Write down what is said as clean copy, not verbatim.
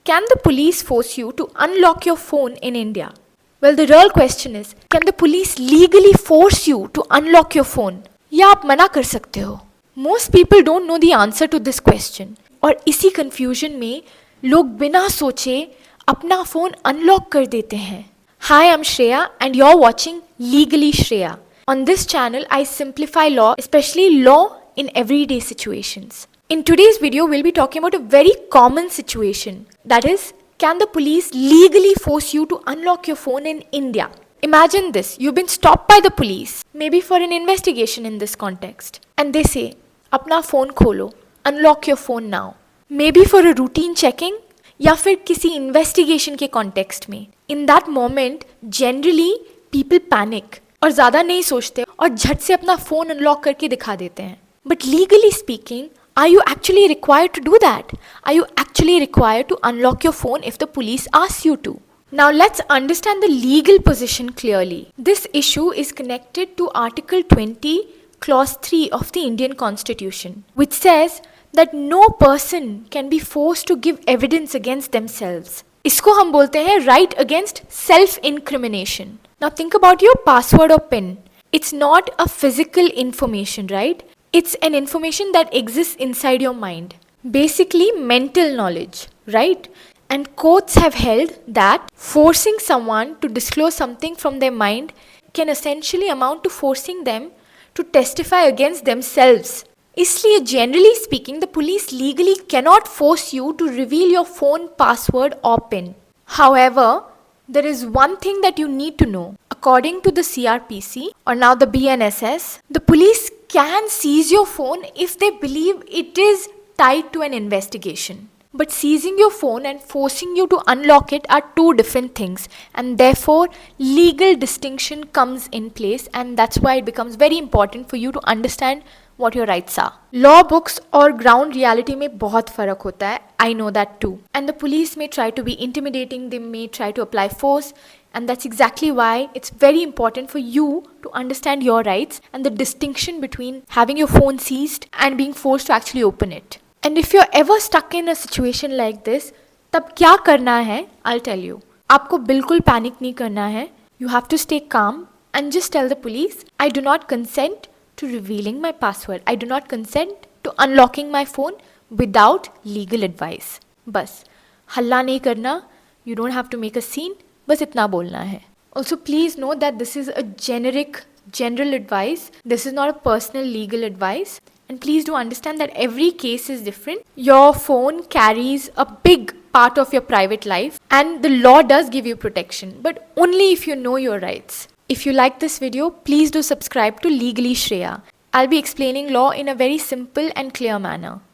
Can the police force you to unlock your phone in India? Well, the real question is, can the police legally force you to unlock your phone? या आप मना कर सकते हो? Most people don't know the answer to this question. और इसी confusion में लोग बिना सोचे अपना phone unlock कर देते हैं. Hi, I'm Shreya and you're watching Legally Shreya. On this channel, I simplify law, especially law in everyday situations. In today's video, we'll be talking about a very common situation. That is, can the police legally force you to unlock your phone in India? Imagine this, you've been stopped by the police, maybe for an investigation in this context. And they say, अपना phone खोलो, unlock your phone now. Maybe for a routine checking या फिर किसी investigation के context में. In that moment, generally, people panic और ज़्यादा नहीं सोचते और झट से अपना phone unlock करके दिखा देते हैं. But legally speaking, are you actually required to do that? Are you actually required to unlock your phone if the police asks you to? Now let's understand the legal position clearly. This issue is connected to Article 20, Clause 3 of the Indian Constitution, which says that no person can be forced to give evidence against themselves. इसको हम बोलते हैं right against self-incrimination. Now think about your password or PIN. It's not a physical information, right? It's an information that exists inside your mind. Basically, mental knowledge, right? And courts have held that forcing someone to disclose something from their mind can essentially amount to forcing them to testify against themselves. इसलिए generally speaking, the police legally cannot force you to reveal your phone password or PIN. However, there is one thing that you need to know. According to the CRPC or now the BNSS, the police can seize your phone if they believe it is tied to an investigation. But seizing your phone and forcing you to unlock it are two different things, and therefore legal distinction comes in place, and that's why it becomes very important for you to understand what your rights are. Law books और ground reality में बहुत फ़र्क होता है. I know that too. And the police may try to be intimidating, they may try to apply force, and that's exactly why it's very important for you to understand your rights and the distinction between having your phone seized and being forced to actually open it. And if you're ever stuck in a situation like this, तब क्या करना है? I'll tell you. आपको बिल्कुल panic नहीं करना है. You have to stay calm and just tell the police, I do not consent to revealing my password. I do not consent to unlocking my phone without legal advice. बस हल्ला नहीं करना. You don't have to make a scene. बस इतना बोलना है. Also, please know that this is a general advice. This is not a personal legal advice. And please do understand that every case is different. Your phone carries a big part of your private life and the law does give you protection, but only if you know your rights. If you like this video, please do subscribe to Legally Shreya. I'll be explaining law in a very simple and clear manner.